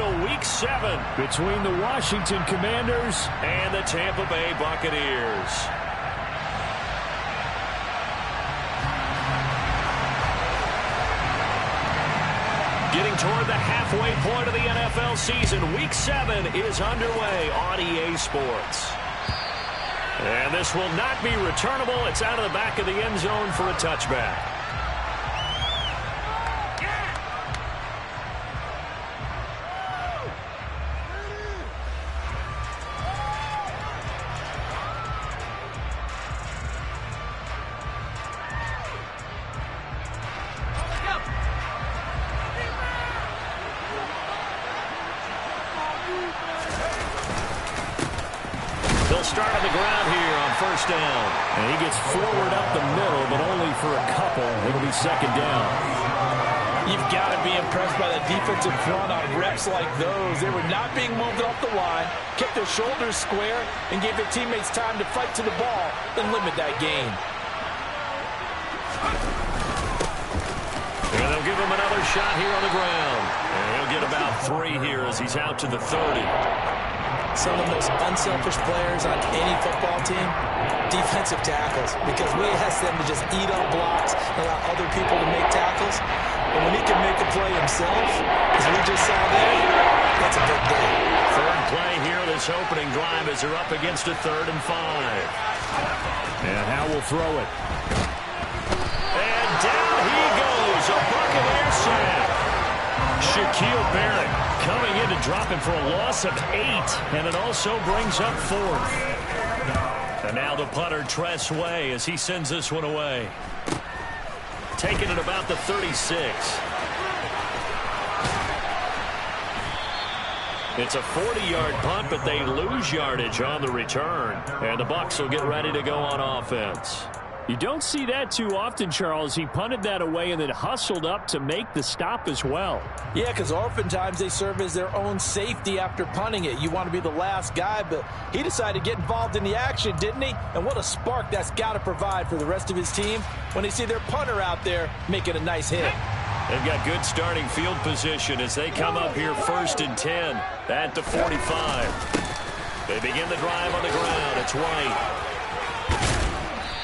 to Week 7 between the Washington Commanders and the Tampa Bay Buccaneers. Getting toward the halfway point of the NFL season, Week 7 is underway on EA Sports. And this will not be returnable. It's out of the back of the end zone for a touchback. They'll start on the ground here on first down. And he gets forward up the middle, but only for a couple. It'll be second down. You've got to be impressed by the defensive front on reps like those. They were not being moved off the line, kept their shoulders square, and gave their teammates time to fight to the ball and limit that gain. And they'll give him another shot here on the ground. And he'll get about 3 here as he's out to the 30. Some of the most unselfish players on any football team, defensive tackles, because we ask them to just eat up blocks and allow other people to make tackles. But when he can make a play himself, as we just saw there, that's a big day. Third play here, this opening drive as they're up against a 3rd and 5. And how will throw it. And down he goes, a Buccaneer sack. Shaquille Barrett coming in to drop him for a loss of 8, and it also brings up 4th. And now the punter, Tress Way, as he sends this one away. Taking it about the 36. It's a 40-yard punt, but they lose yardage on the return. And the Bucs will get ready to go on offense. You don't see that too often, Charles. He punted that away and then hustled up to make the stop as well. Yeah, because oftentimes they serve as their own safety after punting it. You want to be the last guy, but he decided to get involved in the action, didn't he? And what a spark that's got to provide for the rest of his team when they see their punter out there making a nice hit. They've got good starting field position as they come up here 1st and 10 at the 45. They begin the drive on the ground. It's White.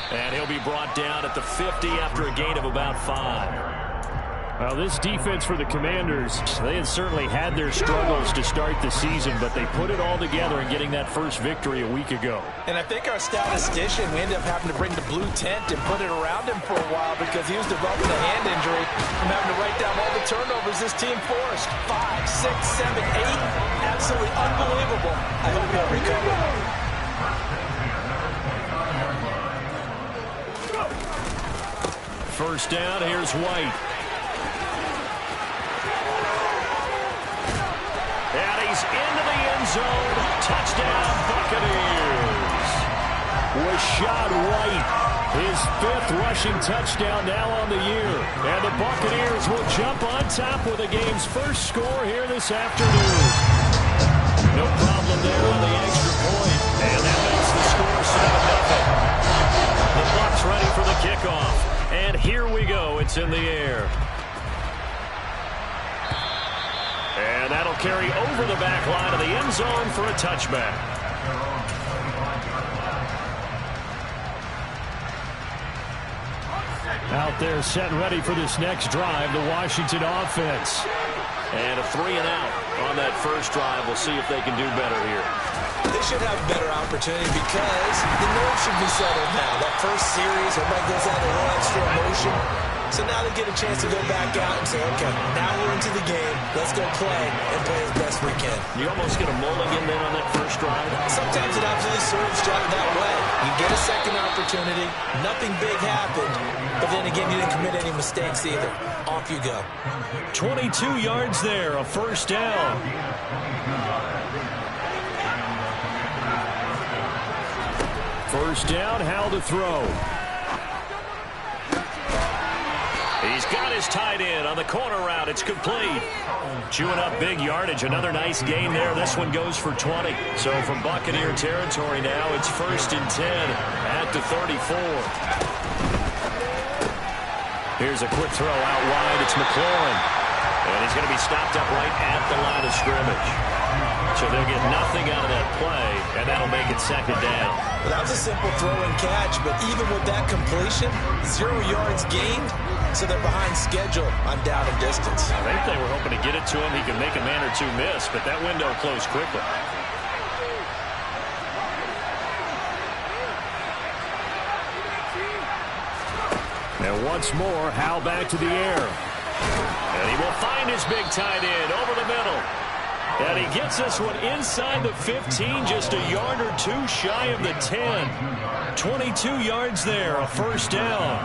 And he'll be brought down at the 50 after a gain of about 5. Well, this defense for the Commanders, they had certainly had their struggles to start the season, but they put it all together in getting that first victory a week ago. And I think our statistician, we ended up having to bring the blue tent and put it around him for a while because he was developing a hand injury from having to write down all the turnovers this team forced. 5, 6, 7, 8. Absolutely unbelievable. I hope he'll recover. First down, here's White. And he's into the end zone. Touchdown, Buccaneers. Rashad White, his 5th rushing touchdown now on the year. And the Buccaneers will jump on top with the game's first score here this afternoon. No problem there on the extra point. And that makes the score 7-0. The Bucs ready for the kickoff. And here we go. It's in the air. And that'll carry over the back line of the end zone for a touchback. Out there set and ready for this next drive, the Washington offense. And a 3-and-out on that first drive. We'll see if they can do better here. They should have a better opportunity because the nerves should be settled now. That first series, everybody goes out a little extra emotion. So now they get a chance to go back out and say, okay, now we're into the game. Let's go play and play as best we can. You almost get a mulligan then on that first drive. Sometimes it absolutely serves that way. You get a second opportunity. Nothing big happened. But then again, you didn't commit any mistakes either. Off you go. 22 yards there, a first down. First down, Howell to throw. He's got his tight end on the corner route. It's complete. Chewing up big yardage. Another nice gain there. This one goes for 20. So from Buccaneer territory now, it's 1st and 10 at the 34. Here's a quick throw out wide. It's McLaurin. And he's going to be stopped up right at the line of scrimmage. So they'll get nothing out of that play, and that'll make it second down. Well, that was a simple throw and catch, but even with that completion, 0 yards gained, so they're behind schedule on down and distance. I think they were hoping to get it to him. He could make a man or two miss, but that window closed quickly. And once more, Howell back to the air. And he will find his big tight end over the middle. And he gets this one inside the 15, just a yard or two shy of the 10. 22 yards there, a first down.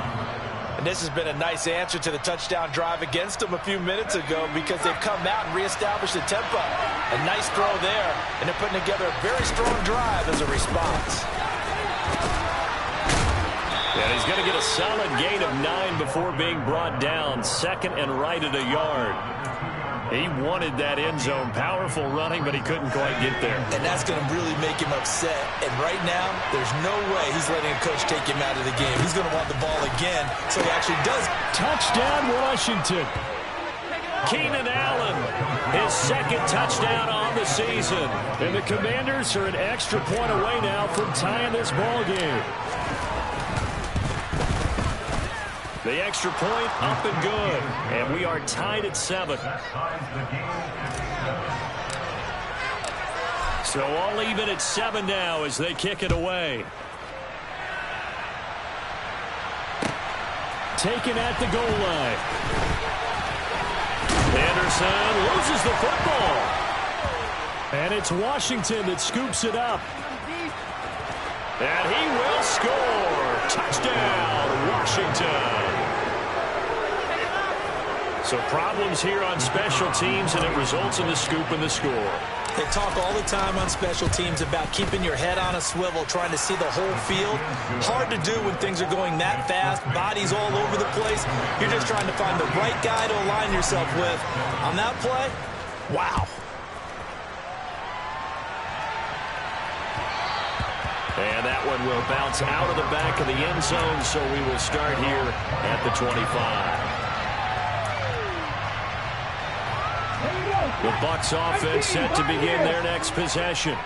And this has been a nice answer to the touchdown drive against them a few minutes ago because they've come out and reestablished the tempo. A nice throw there, and they're putting together a very strong drive as a response. And he's going to get a solid gain of 9 before being brought down. Second and right at a yard. He wanted that end zone. Powerful running, but he couldn't quite get there. And that's going to really make him upset. And right now, there's no way he's letting a coach take him out of the game. He's going to want the ball again, so he actually does. Touchdown, Washington. Keenan Allen, his second touchdown on the season. And the Commanders are an extra point away now from tying this ball game. The extra point up and good. And we are tied at 7. So all even at 7 now as they kick it away. Taken at the goal line. Anderson loses the football. And it's Washington that scoops it up. And he will score. Touchdown, Washington. So problems here on special teams, and it results in the scoop and the score. They talk all the time on special teams about keeping your head on a swivel, trying to see the whole field. Hard to do when things are going that fast, bodies all over the place. You're just trying to find the right guy to align yourself with. On that play, wow. And that one will bounce out of the back of the end zone, so we will start here at the 25. The Bucs offense set to begin their next possession.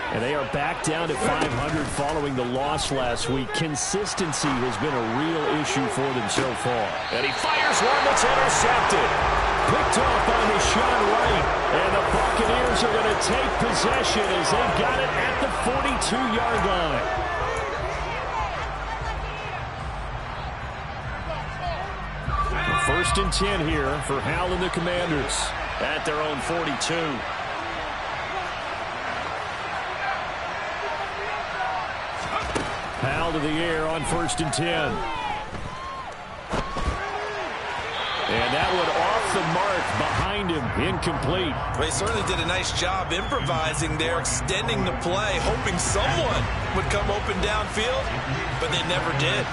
And they are back down to 500 following the loss last week. Consistency has been a real issue for them so far. And he fires one that's intercepted. Picked off on the shot right. And the Buccaneers are going to take possession as they've got it at the 42-yard line. First and 10 here for Howell and the Commanders. At their own 42. Howell to the air on first and 10. And that one off the mark behind him, incomplete. Well, he certainly did a nice job improvising there, extending the play, hoping someone would come open downfield, but they never did.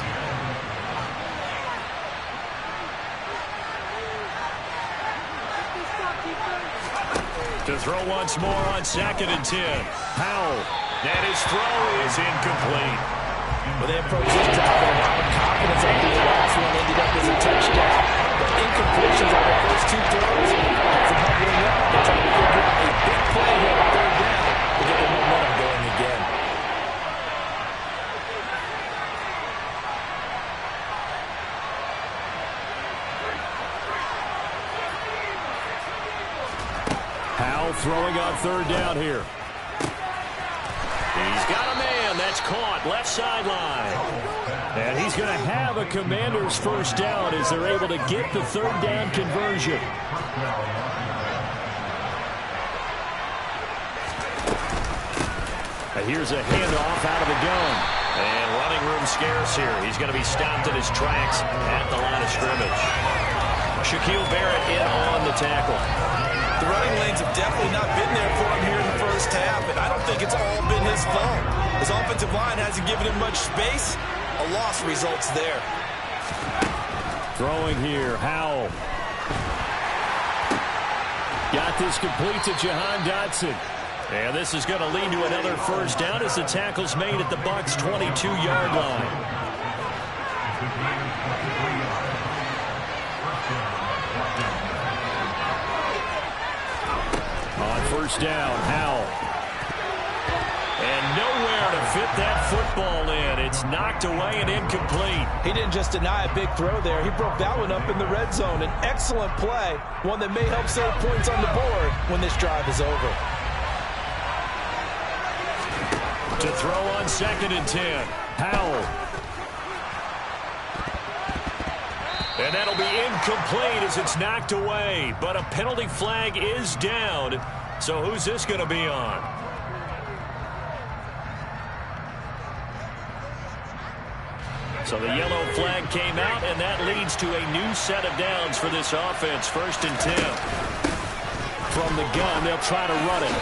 To throw once more on second and 10. Howell. And his throw is incomplete. Well, they approach this drive with a lot of confidence after the last one ended up as a touchdown. But incompletions on the first 2 throws have them hovering up. They're trying to figure out a big play here on third down to get the momentum going again. Howell throwing on third down here. He's got a man that's caught left sideline. And he's going to have a Commander's first down as they're able to get the third down conversion. Here's a handoff out of the gun. And running room scarce here. He's going to be stopped in his tracks at the line of scrimmage. Shaquille Barrett in on the tackle. The running lanes have definitely not been there for him here in the first half, and I don't think it's all been his fault. His offensive line hasn't given him much space. A loss results there. Throwing here, Howell. Got this complete to Jahan Dotson. And this is going to lead to another first down as the tackle's made at the Bucs' 22-yard line. first down. Howell. And nowhere to fit that football in. It's knocked away and incomplete. He didn't just deny a big throw there. He broke that one up in the red zone. An excellent play, one that may help save points on the board when this drive is over. To throw on 2nd and 10. Howell. And that'll be incomplete as it's knocked away. But a penalty flag is down. So who's this going to be on? So the yellow flag came out, and that leads to a new set of downs for this offense. 1st and 10. From the gun, they'll try to run it.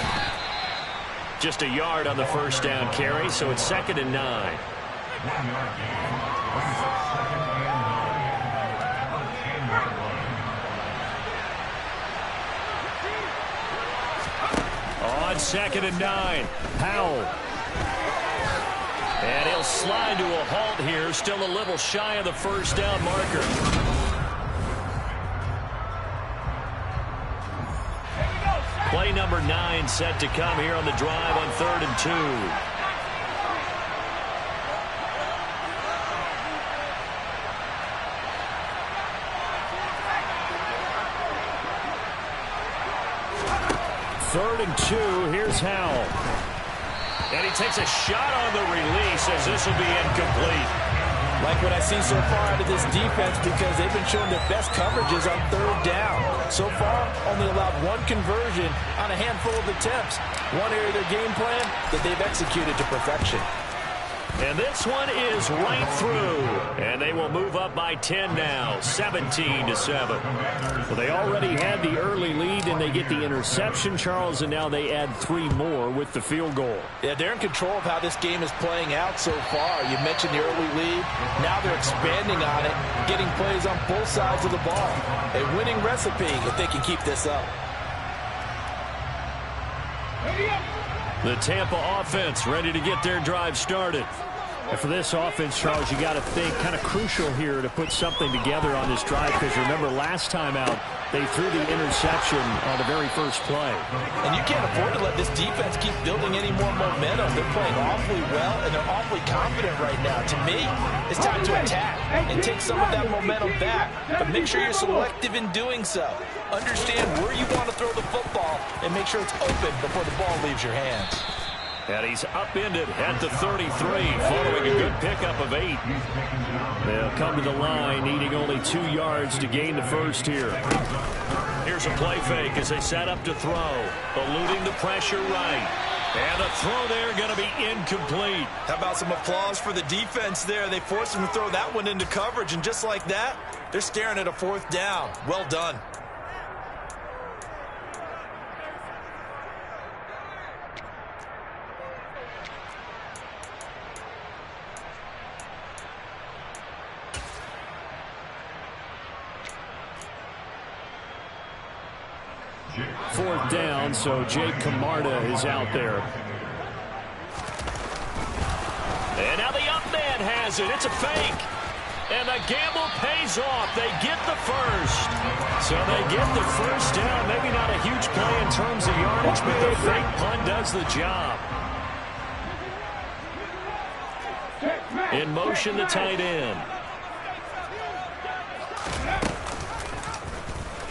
Just a yard on the first down carry, so it's 2nd and 9. On 2nd and 9, Howell. And he'll slide to a halt here, still a little shy of the first down marker. Play number 9 set to come here on the drive on 3rd and 2. Third and 2, here's Howell. And he takes a shot on the release as this will be incomplete. Like what I've seen so far out of this defense, because they've been showing their best coverages on 3rd down. So far, only allowed 1 conversion on a handful of attempts. One area of their game plan that they've executed to perfection. And this one is right through. And they will move up by 10 now, 17-7. Well, they already had the early lead, and they get the interception, Charles, and now they add 3 more with the field goal. Yeah, they're in control of how this game is playing out so far. You mentioned the early lead. Now they're expanding on it, getting plays on both sides of the ball. A winning recipe if they can keep this up. The Tampa offense ready to get their drive started. And for this offense, Charles, you got to think kind of crucial here to put something together on this drive, because remember last time out they threw the interception on the very first play. And you can't afford to let this defense keep building any more momentum. They're playing awfully well, and they're awfully confident right now. To me, it's time to attack and take some of that momentum back. But make sure you're selective in doing so. Understand where you want to throw the football and make sure it's open before the ball leaves your hands. And he's upended at the 33, following a good pickup of 8. They'll come to the line, needing only 2 yards to gain the first here. Here's a play fake as they set up to throw, eluding the pressure right. And the throw there going to be incomplete. How about some applause for the defense there? They forced him to throw that one into coverage, and just like that, they're staring at a 4th down. Well done. Fourth down, so Jake Camarda is out there. And now the up man has it. It's a fake. And the gamble pays off. They get the first. So they get the first down. Maybe not a huge play in terms of yardage, but the fake punt does the job. In motion, the tight end.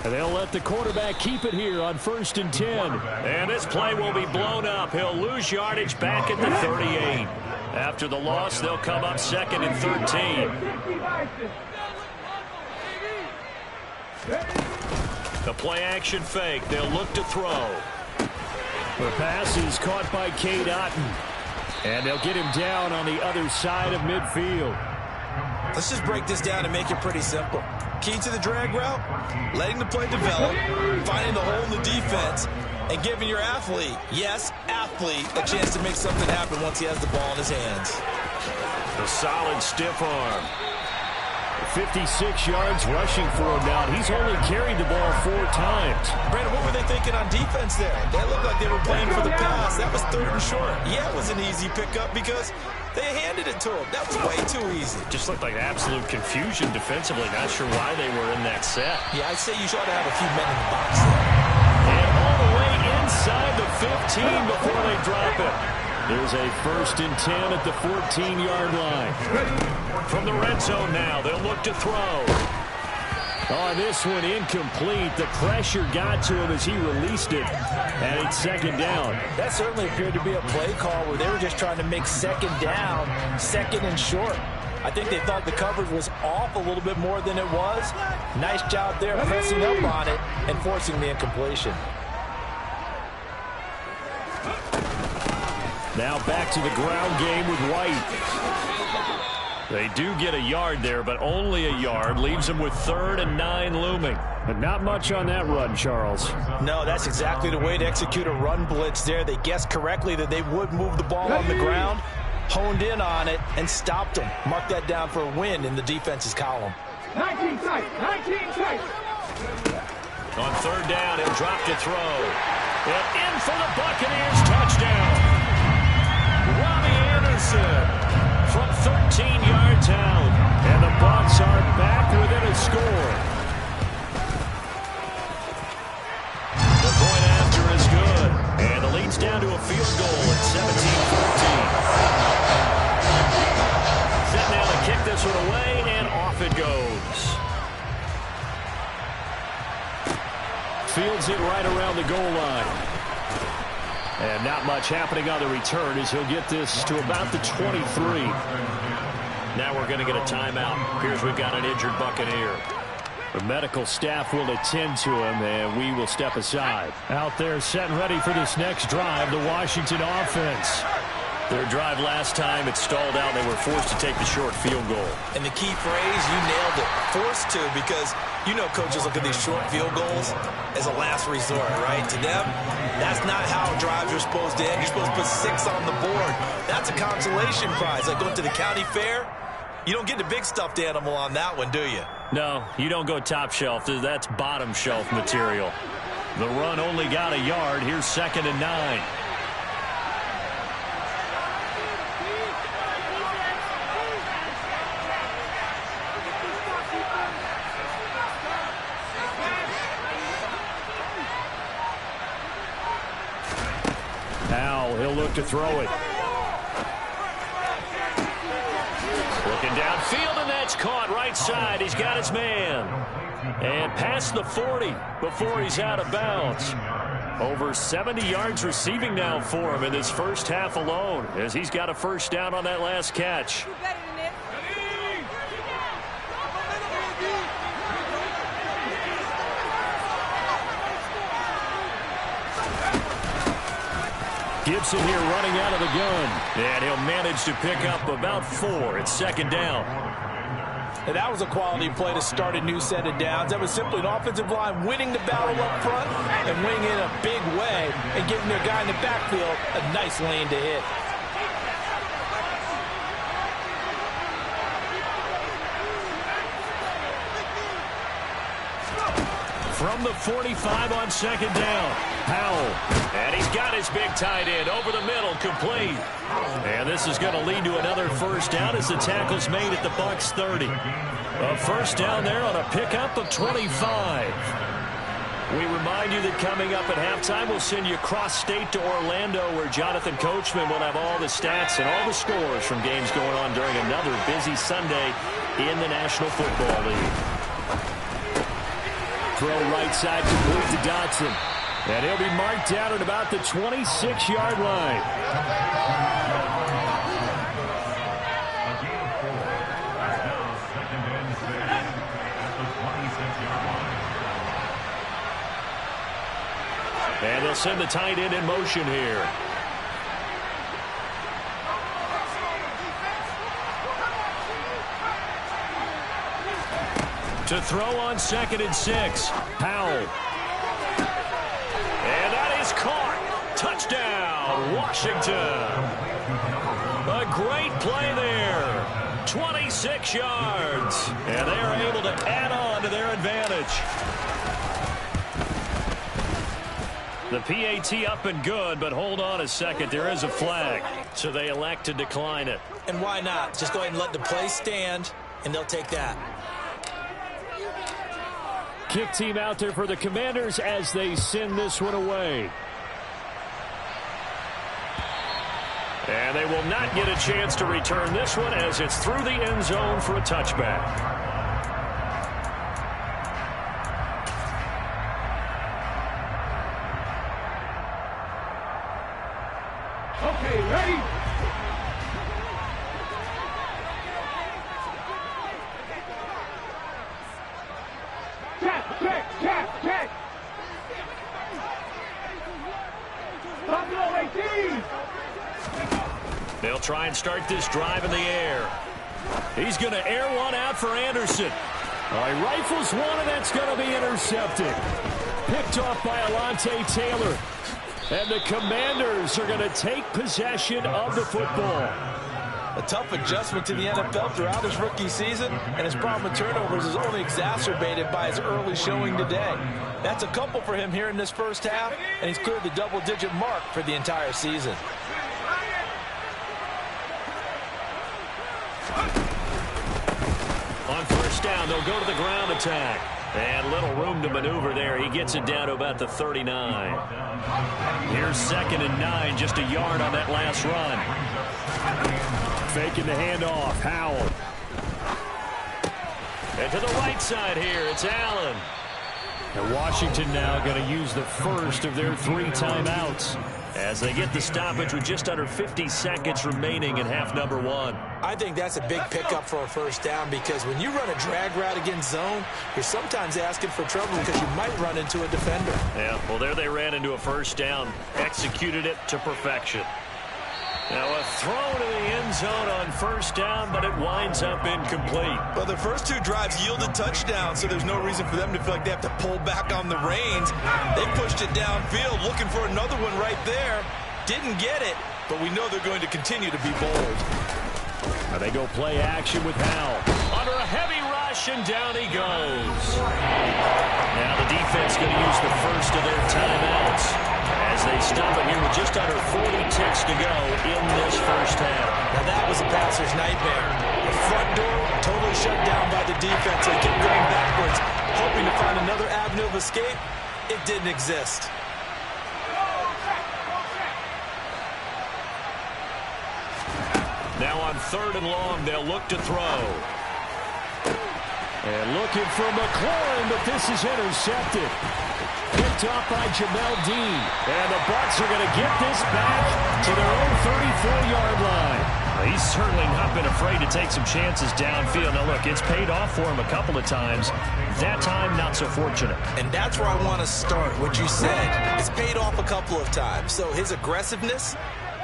And they'll let the quarterback keep it here on 1st and 10. And this play will be blown up. He'll lose yardage back at the 38. After the loss, they'll come up 2nd and 13. The play action fake. They'll look to throw. The pass is caught by Cade Otton. And they'll get him down on the other side of midfield. Let's just break this down and make it pretty simple. Key to the drag route, letting the play develop, finding the hole in the defense, and giving your athlete, yes, athlete, a chance to make something happen once he has the ball in his hands. The solid stiff arm. 56 yards rushing for him now. He's only carried the ball 4 times. Brandon, what were they thinking on defense there? They looked like they were playing for the pass. That was 3rd and short. Yeah, it was an easy pickup because they handed it to him. That was way too easy. Just looked like absolute confusion defensively. Not sure why they were in that set. Yeah, I'd say you ought to have a few men in the box there. And all the way inside 15 before they drop it. There's a 1st and 10 at the 14-yard line. From the red zone now, they'll look to throw. On this one, incomplete. The pressure got to him as he released it, and it's 2nd down. That certainly appeared to be a play call where they were just trying to make 2nd down, 2nd and short. I think they thought the coverage was off a little bit more than it was. Nice job there pressing up on it and forcing the incompletion. Now back to the ground game with White. They do get a yard there, but only a yard. Leaves them with 3rd and 9 looming. But not much on that run, Charles. No, that's exactly the way to execute a run blitz there. They guessed correctly that they would move the ball on the ground, honed in on it, and stopped them. Mark that down for a win in the defense's column. 19 tight, 19 tight. On 3rd down, he'll drop to throw. And in for the Buccaneers touchdown. Robbie Anderson from 13 yards out. And the Bucs are back within a score. The point after is good. And the lead's down to a field goal at 17-14. Set now to kick this one away, and off it goes. Fields it right around the goal line. And not much happening on the return as he'll get this to about the 23. Now we're going to get a timeout. Here's we've got an injured Buccaneer. The medical staff will attend to him, and we will step aside. Out there set and ready for this next drive, the Washington offense. Their drive last time, it stalled out. They were forced to take the short field goal. And the key phrase, you nailed it. Forced to, because you know coaches look at these short field goals as a last resort, right? To them, that's not how drives are supposed to end. You're supposed to put 6 on the board. That's a consolation prize. Like going to the county fair, you don't get the big stuffed animal on that one, do you? No, you don't go top shelf. That's bottom shelf material. The run only got a yard. Here's 2nd and 9. Now he'll look to throw it. Looking downfield, and that's caught right side. He's got his man. And past the 40 before he's out of bounds. Over 70 yards receiving now for him in this first half alone, as he's got a 1st down on that last catch. Gibson here running out of the gun. And he'll manage to pick up about 4. It's 2nd down. And that was a quality play to start a new set of downs. That was simply an offensive line winning the battle up front and winning in a big way and giving their guy in the backfield a nice lane to hit. From the 45 on 2nd down. Powell. And he's got his big tight end over the middle, complete. And this is going to lead to another 1st down as the tackle's made at the Bucs 30. A 1st down there on a pickup of 25. We remind you that coming up at halftime, we'll send you cross-state to Orlando, where Jonathan Coachman will have all the stats and all the scores from games going on during another busy Sunday in the National Football League. Throw right side complete to Dotson. And he'll be marked down at about the 26-yard line. And they'll send the tight end in motion here. To throw on 2nd and 6. Powell. And that is caught. Touchdown, Washington. A great play there. 26 yards. And they are able to add on to their advantage. The PAT up and good, but hold on a second. There is a flag. So they elect to decline it. And why not? Just go ahead and let the play stand, and they'll take that. Kick team out there for the Commanders as they send this one away. will not get a chance to return this one as it's through the end zone for a touchback. Okay, ready? Check. Buffalo 18. They'll try and start this drive in the air. He's going to air one out for Anderson. All right, rifles one, and that's going to be intercepted. Picked off by Alontae Taylor. And the Commanders are going to take possession of the football. A tough adjustment to the NFL throughout his rookie season, and his problem with turnovers is only exacerbated by his early showing today. That's a couple for him here in this first half, and he's cleared the double-digit mark for the entire season. On first down, they'll go to the ground attack. And little room to maneuver there. He gets it down to about the 39. Here's 2nd and 9, just a yard on that last run. Faking the handoff, Howell. And to the right side here, it's Allen. And Washington now going to use the first of their 3 timeouts as they get the stoppage with just under 50 seconds remaining in half number 1. I think that's a big pickup for a first down because when you run a drag route against zone, you're sometimes asking for trouble because you might run into a defender. Yeah, well, there they ran into a first down, executed it to perfection. Now a throw to the end zone on first down, but it winds up incomplete. Well, the first 2 drives yielded touchdowns, so there's no reason for them to feel like they have to pull back on the reins. They pushed it downfield, looking for another one right there. Didn't get it, but we know they're going to continue to be bold. Now they go play action with Howell. Under a heavy rush, and down he goes. Now the defense going to use the first of their timeouts as they stop it here with just under 40 ticks to go in this first half. Now that was a passer's nightmare. The front door totally shut down by the defense. They kept going backwards, hoping to find another avenue of escape. It didn't exist. Now on 3rd and long, they'll look to throw. And looking for McLaurin, but this is intercepted. Picked off by Jamel Dean. And the Bucs are going to get this back to their own 34-yard line. He's certainly not been afraid to take some chances downfield. Now, look, it's paid off for him a couple of times. That time, not so fortunate. And that's where I want to start, what you said. It's paid off a couple of times. So his aggressiveness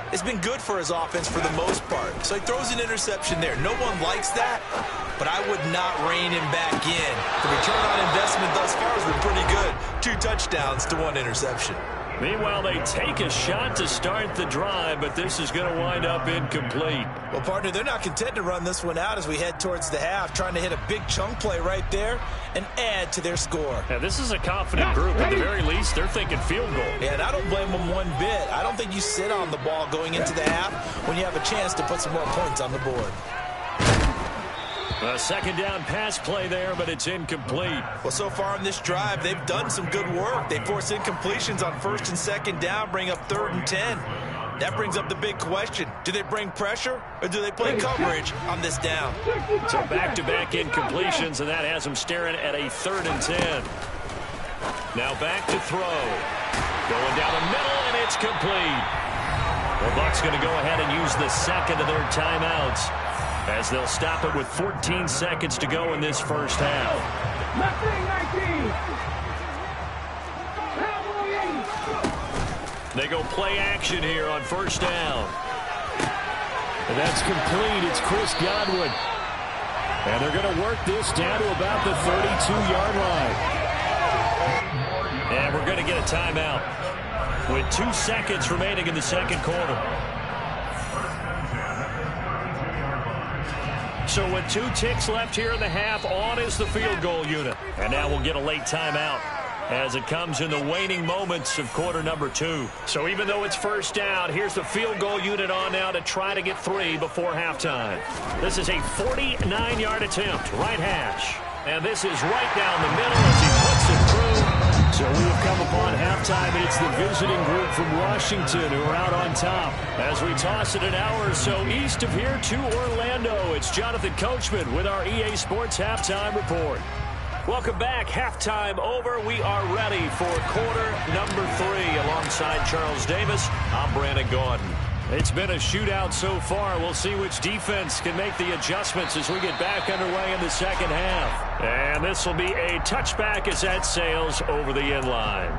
has been good for his offense for the most part. So he throws an interception there. No one likes that, but I would not rein him back in. The return on investment thus far has been pretty good. 2 touchdowns to 1 interception. Meanwhile, they take a shot to start the drive, but this is going to wind up incomplete. Well, partner, they're not content to run this one out as we head towards the half, trying to hit a big chunk play right there and add to their score. Yeah, this is a confident group. At the very least, they're thinking field goal. Yeah, and I don't blame them one bit. I don't think you sit on the ball going into the half when you have a chance to put some more points on the board. A 2nd down pass play there, but it's incomplete. Well, so far in this drive, they've done some good work. They force incompletions on 1st and 2nd down, bring up 3rd and 10. That brings up the big question. Do they bring pressure or do they play coverage on this down? So back-to-back incompletions, and that has them staring at a 3rd and 10. Now back to throw. Going down the middle, and it's complete. The Bucs going to go ahead and use the 2nd of their timeouts as they'll stop it with 14 seconds to go in this first half. Left wing 19. They go play action here on first down. And that's complete. It's Chris Godwin. And they're going to work this down to about the 32-yard line. And we're going to get a timeout with 2 seconds remaining in the 2nd quarter. So with 2 ticks left here in the half, on is the field goal unit. And now we'll get a late timeout as it comes in the waning moments of quarter number 2. So even though it's first down, here's the field goal unit on now to try to get 3 before halftime. This is a 49-yard attempt, right hash. And this is right down the middle as he puts it through. So we've come upon halftime, and it's the visiting group from Washington who are out on top. As we toss it an hour or so east of here to Orlando, it's Jonathan Coachman with our EA Sports Halftime Report. Welcome back. Halftime over. We are ready for quarter number 3. Alongside Charles Davis, I'm Brandon Gaudin. It's been a shootout so far. We'll see which defense can make the adjustments as we get back underway in the second half. And this will be a touchback as that sails over the end line.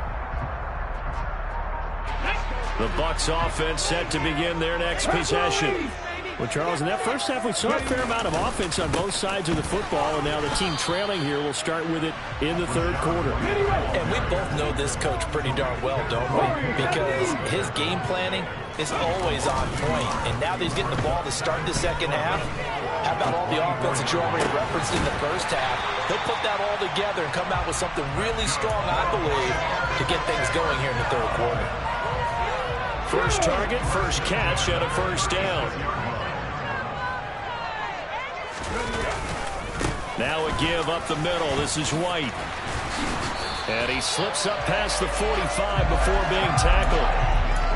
The Bucs offense set to begin their next possession. Well, Charles, in that first half, we saw a fair amount of offense on both sides of the football, and now the team trailing here will start with it in the third quarter. And we both know this coach pretty darn well, don't we? Because his game planning is always on point. And now that he's getting the ball to start the second half, how about all the offense that you already referenced in the first half? He'll put that all together and come out with something really strong, I believe, to get things going here in the third quarter. First target, first catch, and a first down. Now a give up the middle. This is White. And he slips up past the 45 before being tackled.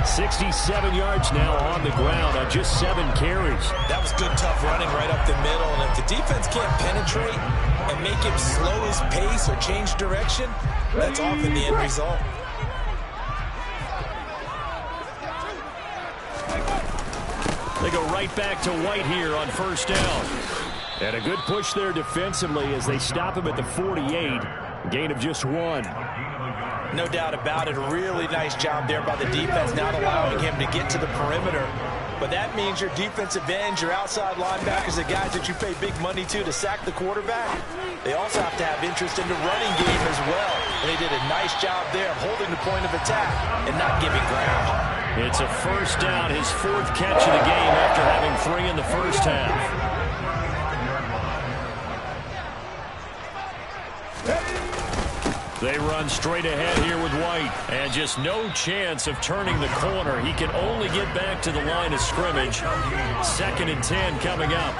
67 yards now on the ground on just 7 carries. That was good, tough running right up the middle. And if the defense can't penetrate and make him slow his pace or change direction, that's often the end result. They go right back to White here on first down. And a good push there defensively as they stop him at the 48. A gain of just 1. No doubt about it. A really nice job there by the defense, not allowing him to get to the perimeter. But that means your defensive ends, your outside linebackers, the guys that you pay big money to sack the quarterback, they also have to have interest in the running game as well. And they did a nice job there of holding the point of attack and not giving ground. It's a first down, his 4th catch of the game after having 3 in the first half. They run straight ahead here with White. And just no chance of turning the corner. He can only get back to the line of scrimmage. 2nd and 10 coming up.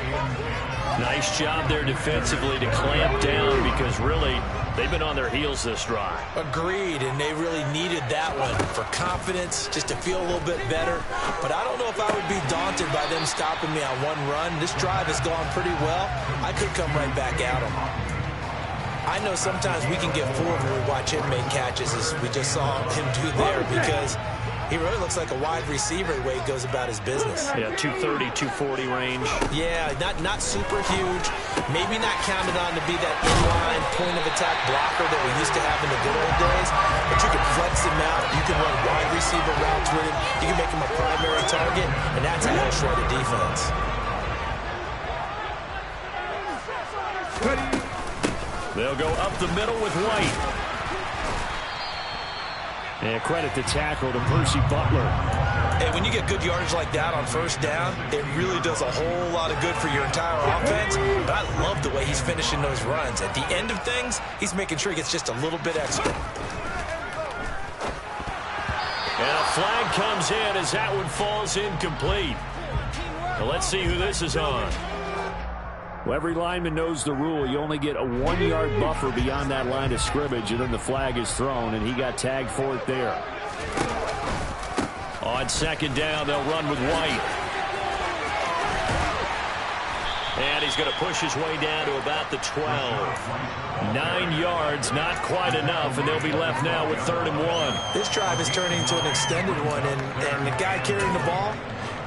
Nice job there defensively to clamp down because really they've been on their heels this drive. Agreed, and they really needed that one for confidence, just to feel a little bit better. But I don't know if I would be daunted by them stopping me on one run. This drive has gone pretty well. I could come right back at them. I know sometimes we can get fooled when we watch him make catches, as we just saw him do there, because he really looks like a wide receiver the way he goes about his business. Yeah, 230, 240 range. Yeah, not super huge. Maybe not counted on to be that inline point-of-attack blocker that we used to have in the good old days. But you can flex him out. You can run wide receiver routes with him. You can make him a primary target, and that's how he'll shred a defense. They'll go up the middle with White. And credit the tackle to Percy Butler. And when you get good yardage like that on first down, it really does a whole lot of good for your entire offense. But I love the way he's finishing those runs. At the end of things, he's making sure he gets just a little bit extra. And a flag comes in as that one falls incomplete. Well, let's see who this is on. Well, every lineman knows the rule. You only get a 1-yard buffer beyond that line of scrimmage, and then the flag is thrown, and he got tagged for it there. On 2nd down, they'll run with White. And he's going to push his way down to about the 12. 9 yards, not quite enough, and they'll be left now with 3rd and 1. This drive is turning into an extended one, and the guy carrying the ball,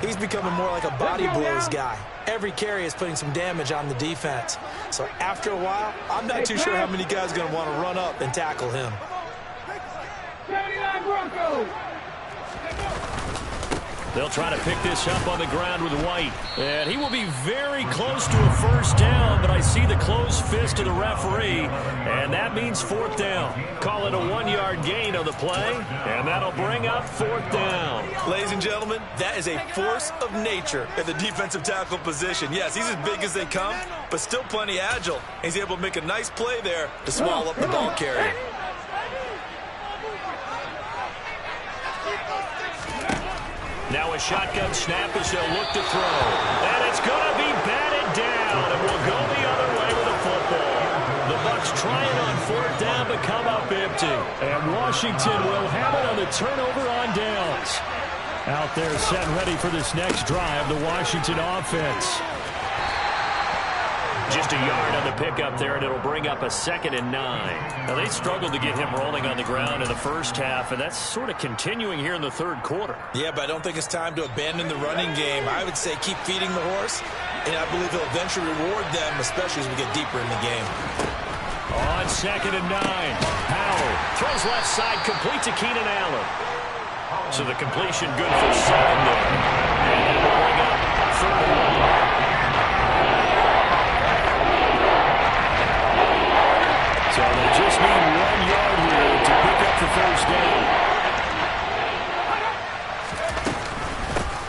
he's becoming more like a body blows guy. Every carry is putting some damage on the defense. So after a while, I'm not too sure how many guys are going to want to run up and tackle him. 79 Broncos. They'll try to pick this up on the ground with White. And he will be very close to a first down, but I see the closed fist of the referee, and that means 4th down. Call it a 1-yard gain on the play, and that'll bring up 4th down. Ladies and gentlemen, that is a force of nature at the defensive tackle position. Yes, he's as big as they come, but still plenty agile. He's able to make a nice play there to swallow up the ball carrier. Now a shotgun snap as they'll look to throw. And it's going to be batted down, and we'll go the other way with the football. The Bucs trying on 4th down, but come up empty. And Washington will have it on the turnover on downs. Out there set and ready for this next drive, the Washington offense. Just a yard on the pickup there, and it'll bring up a 2nd and 9. Now, they struggled to get him rolling on the ground in the first half, and that's sort of continuing here in the third quarter. Yeah, but I don't think it's time to abandon the running game. I would say keep feeding the horse, and I believe he'll eventually reward them, especially as we get deeper in the game. On 2nd and 9, Howell Throws left side, complete to Keenan Allen. So the completion good for 7 there. And that will bring up 3rd and 1. So they just need 1 yard here to pick up the first down.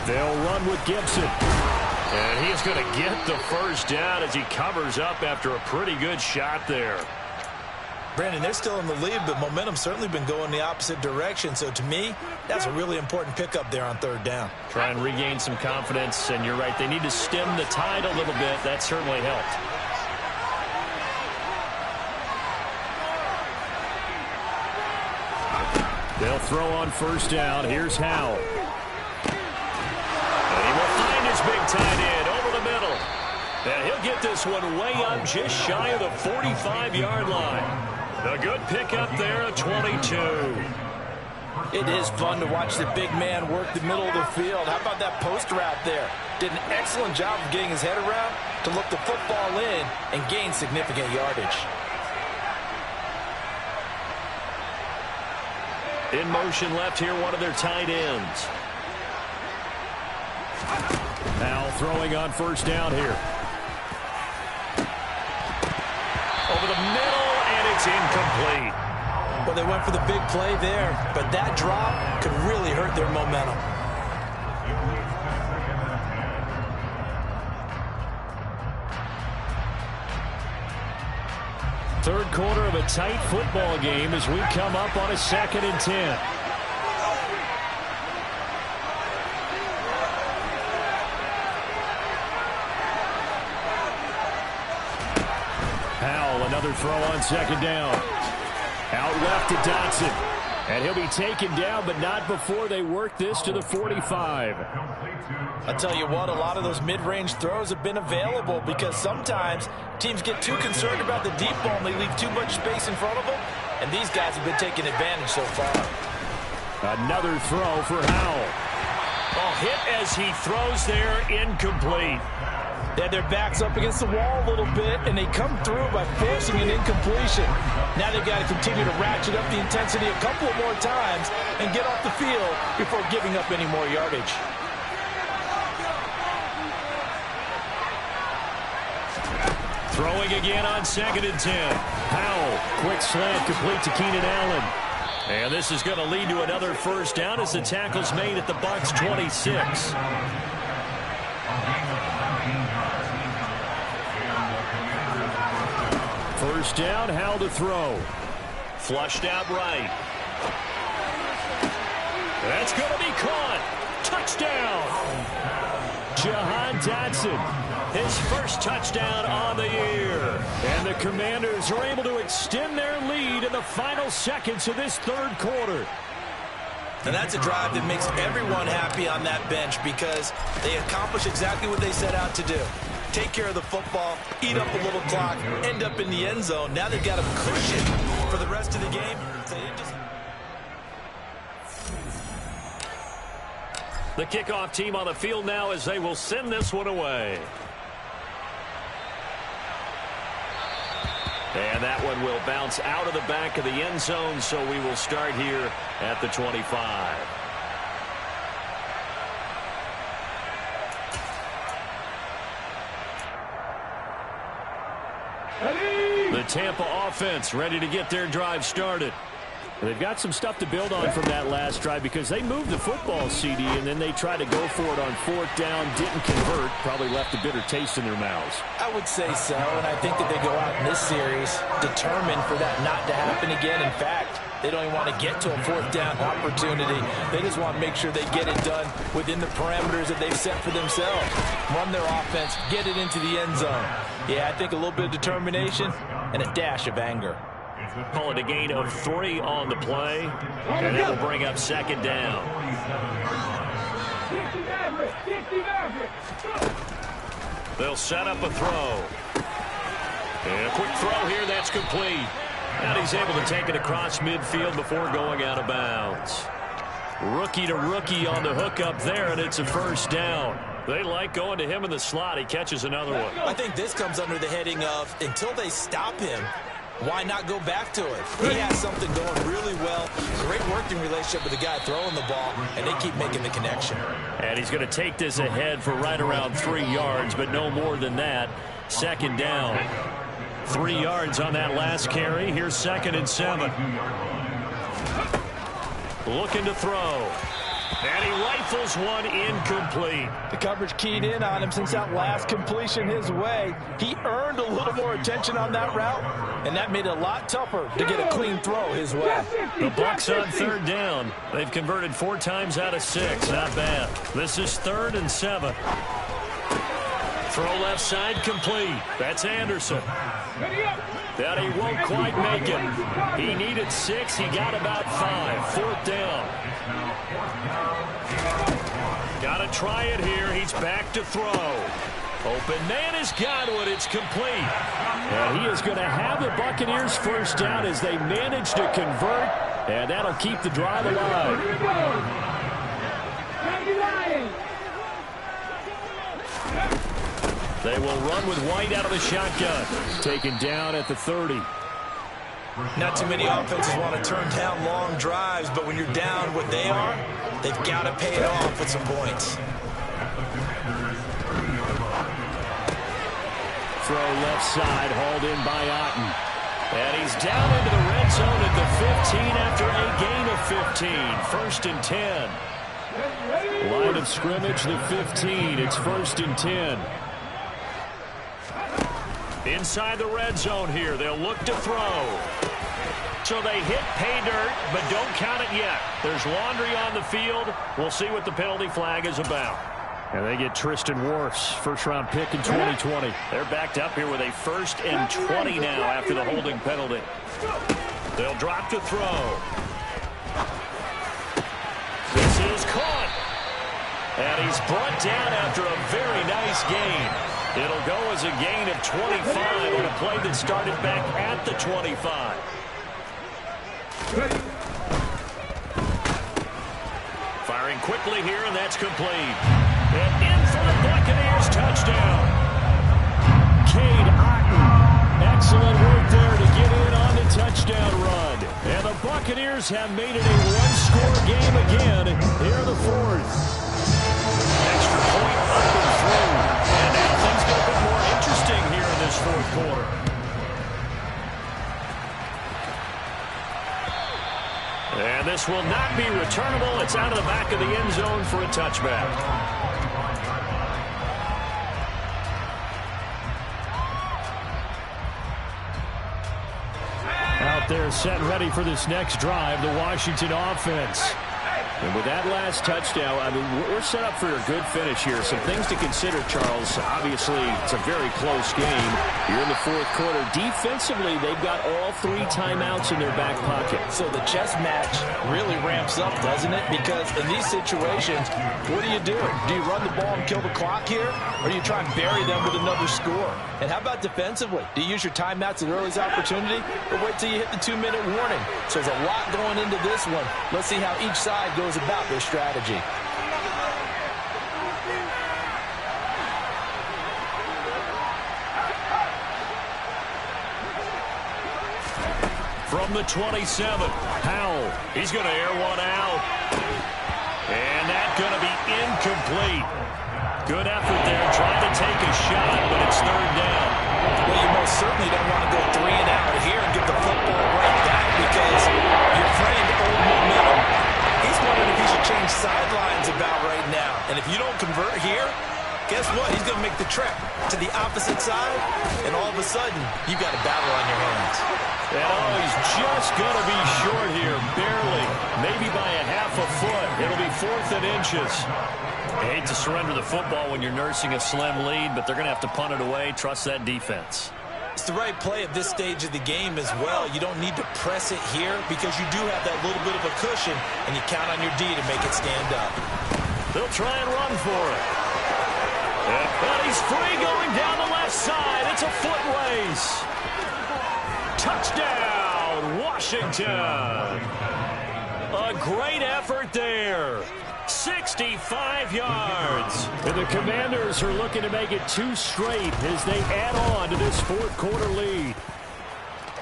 They'll run with Gibson. And he's going to get the first down as he covers up after a pretty good shot there. Brandon, they're still in the lead, but momentum's certainly been going the opposite direction. So to me, that's a really important pickup there on 3rd down. Try and regain some confidence, and you're right, they need to stem the tide a little bit. That certainly helped. They'll throw on 1st down. Here's Howell. And he will find his big tight end over the middle. And he'll get this one way up just shy of the 45-yard line. A good pickup there at 22. It is fun to watch the big man work the middle of the field. How about that post route there? Did an excellent job of getting his head around to look the football in and gain significant yardage. In motion left here, one of their tight ends. Now throwing on 1st down here. Over the middle, and it's incomplete. Well, they went for the big play there, but that drop could really hurt their momentum. Third quarter of a tight football game as we come up on a 2nd and 10. Howell, another throw on 2nd down. Out left to Dotson. And he'll be taken down, but not before they work this to the 45. I'll tell you what, a lot of those mid-range throws have been available because sometimes teams get too concerned about the deep ball and they leave too much space in front of them, and these guys have been taking advantage so far. Another throw for Howell. Oh, hit as he throws there, incomplete. They had their backs up against the wall a little bit, and they come through by forcing an incompletion. Now they've got to continue to ratchet up the intensity a couple of more times and get off the field before giving up any more yardage. Throwing again on 2nd and 10. Howell, quick slant complete to Keenan Allen. And this is going to lead to another first down as the tackle's made at the Bucs 26. First down, Howell to throw. Flushed out right. That's going to be caught. Touchdown. Jahan Dotson, his first touchdown on the year. And the Commanders are able to extend their lead in the final seconds of this third quarter. And that's a drive that makes everyone happy on that bench because they accomplish exactly what they set out to do. Take care of the football, eat up a little clock, end up in the end zone. Now they've got a cushion for the rest of the game. The kickoff team on the field now as they will send this one away. And that one will bounce out of the back of the end zone, so we will start here at the 25. The Tampa offense ready to get their drive started. They've got some stuff to build on from that last drive because they moved the football, CD, and then they tried to go for it on 4th down, didn't convert, probably left a bitter taste in their mouths. I would say so, and I think that they go out in this series determined for that not to happen again. In fact, they don't even want to get to a 4th down opportunity. They just want to make sure they get it done within the parameters that they've set for themselves. Run their offense, get it into the end zone. Yeah, I think a little bit of determination and a dash of anger. Call it a gain of 3 on the play, and that will bring up second down. They'll set up a throw. And a quick throw here, that's complete. And he's able to take it across midfield before going out of bounds. Rookie to rookie on the hook up there, and it's a first down. They like going to him in the slot. He catches another one. I think this comes under the heading of, until they stop him, why not go back to it? He has something going really well. Great working relationship with the guy throwing the ball, and they keep making the connection. And he's going to take this ahead for right around 3 yards, but no more than that. Second down. 3 yards on that last carry. Here's 2nd and 7. Looking to throw. And he rifles one incomplete. The coverage keyed in on him since that last completion his way. He earned a little more attention on that route, and that made it a lot tougher to get a clean throw his way. The Bucs on 3rd down. They've converted 4 times out of 6. Not bad. This is 3rd and 7. Throw left side complete. That's Anderson. That he won't quite make it. He needed 6. He got about 5. 4th down. Got to try it here. He's back to throw. Open man has got one. It's complete. And he is going to have the Buccaneers first down as they manage to convert. And that'll keep the drive alive. They will run with White out of the shotgun. Taken down at the 30. Not too many offenses want to turn down long drives, but when you're down what they are, they've got to pay it off with some points. Throw left side, hauled in by Otten. And he's down into the red zone at the 15 after a gain of 15. 1st and 10. Line of scrimmage, the 15. It's 1st and 10. Inside the red zone here, they'll look to throw. So they hit pay dirt, but don't count it yet. There's laundry on the field. We'll see what the penalty flag is about. And they get Tristan Wirfs, first-round pick in 2020. They're backed up here with a 1st and 20 now after the holding penalty. They'll drop to throw. This is caught. And he's brought down after a very nice gain. It'll go as a gain of 25 on a play that started back at the 25. Firing quickly here, and that's complete. And in for the Buccaneers touchdown. Cade Otten. Excellent work there to get in on the touchdown run. And the Buccaneers have made it a one-score game again here in the 4th. Extra point up and through. And now things get a bit more interesting here in this 4th quarter. And this will not be returnable. It's out of the back of the end zone for a touchback. Out there set ready for this next drive, the Washington offense. And with that last touchdown, I mean, we're set up for a good finish here. Some things to consider, Charles. Obviously, it's a very close game. You're in the 4th quarter. Defensively, they've got all 3 timeouts in their back pocket. So the chess match really ramps up, doesn't it? Because in these situations, what do you do? Do you run the ball and kill the clock here? Or do you try and bury them with another score? And how about defensively? Do you use your timeouts at earliest opportunity? Or wait till you hit the 2-minute warning? So there's a lot going into this one. Let's see how each side goes about their strategy. From the 27, Powell. He's going to air one out. And that's going to be incomplete. Good effort there, trying to take a shot, but it's 3rd down. Well, you most certainly don't want to go 3 and out here and get the football right back because you're praying to old momentum. He's wondering if he should change sidelines about right now. And if you don't convert here, guess what? He's going to make the trek to the opposite side, and all of a sudden, you've got a battle on your hands. And he's just going to be short here, barely, maybe by a half a foot. It'll be 4th and inches. I hate to surrender the football when you're nursing a slim lead, but they're going to have to punt it away. Trust that defense. It's the right play at this stage of the game as well. You don't need to press it here because you do have that little bit of a cushion, and you count on your D to make it stand up. They'll try and run for it. And he's free going down the left side. It's a foot race. Touchdown, Washington. A great effort there. 65 yards. And the Commanders are looking to make it 2 straight as they add on to this fourth quarter lead.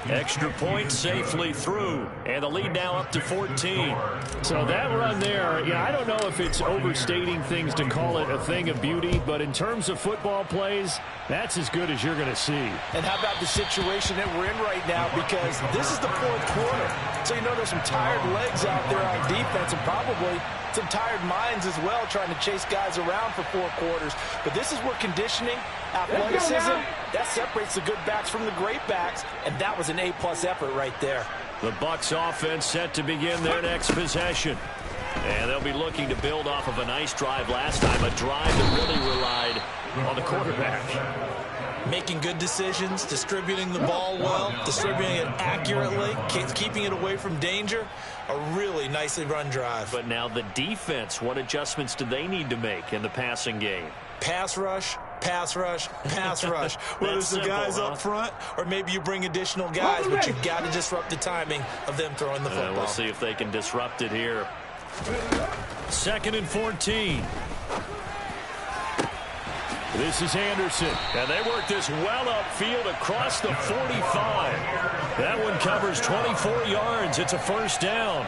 Extra point safely through, and the lead now up to 14. So that run there, yeah, I don't know if it's overstating things to call it a thing of beauty, but in terms of football plays, that's as good as you're going to see. And how about the situation that we're in right now, because this is the fourth quarter. So you know there's some tired legs out there on defense and probably some tired minds as well trying to chase guys around for 4 quarters. But this is where conditioning, athleticism, that separates the good backs from the great backs, and that was an A-plus effort right there. The Bucs offense set to begin their next possession. And they'll be looking to build off of a nice drive last time, a drive that really relied on the quarterback. Making good decisions, distributing the ball well, distributing it accurately, keeping it away from danger. A really nicely run drive. But now the defense, what adjustments do they need to make in the passing game? Pass rush, pass rush, pass rush. Whether it's the guys up front or maybe you bring additional guys, but you've got to disrupt the timing of them throwing the football. We'll see if they can disrupt it here. 2nd and 14. This is Anderson, and they work this well upfield across the 45. That one covers 24 yards. It's a first down.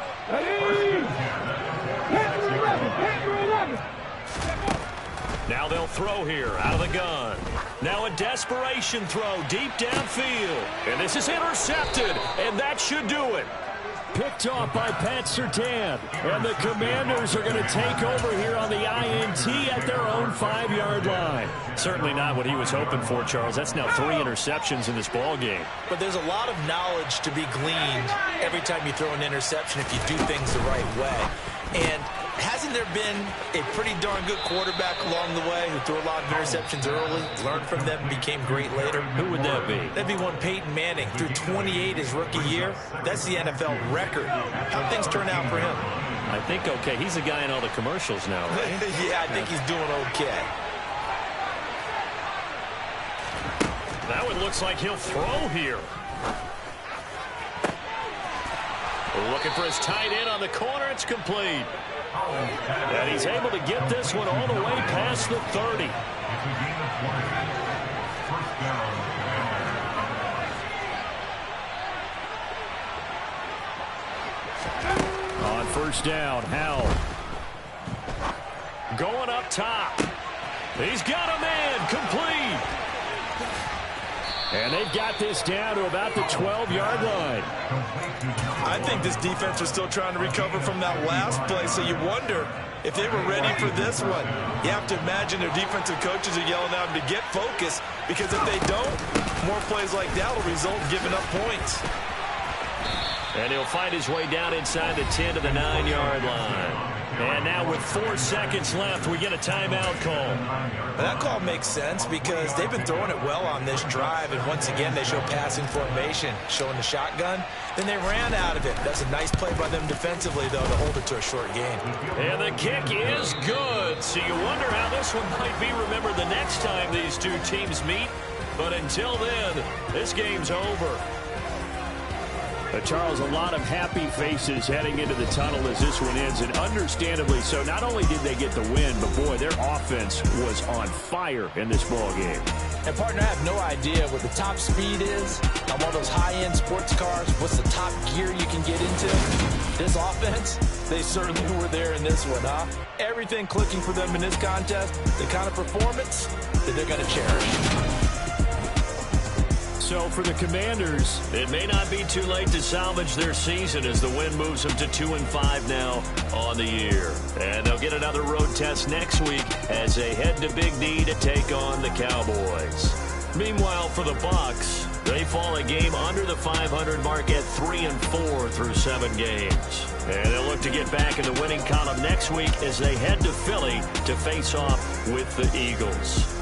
Now they'll throw here out of the gun. Now a desperation throw deep downfield. And this is intercepted, and that should do it. Picked off by Pat Surtain. And the Commanders are going to take over here on the INT at their own 5-yard line. Certainly not what he was hoping for, Charles. That's now 3 interceptions in this ball game. But there's a lot of knowledge to be gleaned every time you throw an interception if you do things the right way. And hasn't there been a pretty darn good quarterback along the way who threw a lot of interceptions early, learned from them, became great later? Who would that be? That'd be one Peyton Manning. Threw 28 his rookie year. That's the NFL record. How'd things turn out for him? I think okay. He's the guy in all the commercials now, right? Yeah, I think he's doing okay. That one looks like he'll throw here. Looking for his tight end on the corner. It's complete. And he's able to get this one all the way past the 30. On first down, Howell. Going up top. He's got a man complete. And they've got this down to about the 12-yard line. I think this defense was still trying to recover from that last play, so you wonder if they were ready for this one. You have to imagine their defensive coaches are yelling at them to get focused, because if they don't, more plays like that will result in giving up points. And he'll find his way down inside the 10 to the 9-yard line. And now with 4 seconds left, we get a timeout call. That call makes sense because they've been throwing it well on this drive, and once again they show passing formation, showing the shotgun. Then they ran out of it. That's a nice play by them defensively, though, to hold it to a short gain. And the kick is good. So you wonder how this one might be remembered the next time these two teams meet. But until then, this game's over. Charles, a lot of happy faces heading into the tunnel as this one ends, and understandably so. Not only did they get the win, but boy, their offense was on fire in this ball game. And partner, I have no idea what the top speed is on one of those high-end sports cars. What's the top gear you can get into? This offense, they certainly were there in this one, huh? Everything clicking for them in this contest, the kind of performance that they're going to cherish. So for the Commanders, it may not be too late to salvage their season as the win moves them to 2-5 now on the year. And they'll get another road test next week as they head to Big D to take on the Cowboys. Meanwhile, for the Bucs, they fall a game under the 500 mark at 3-4 through 7 games. And they'll look to get back in the winning column next week as they head to Philly to face off with the Eagles.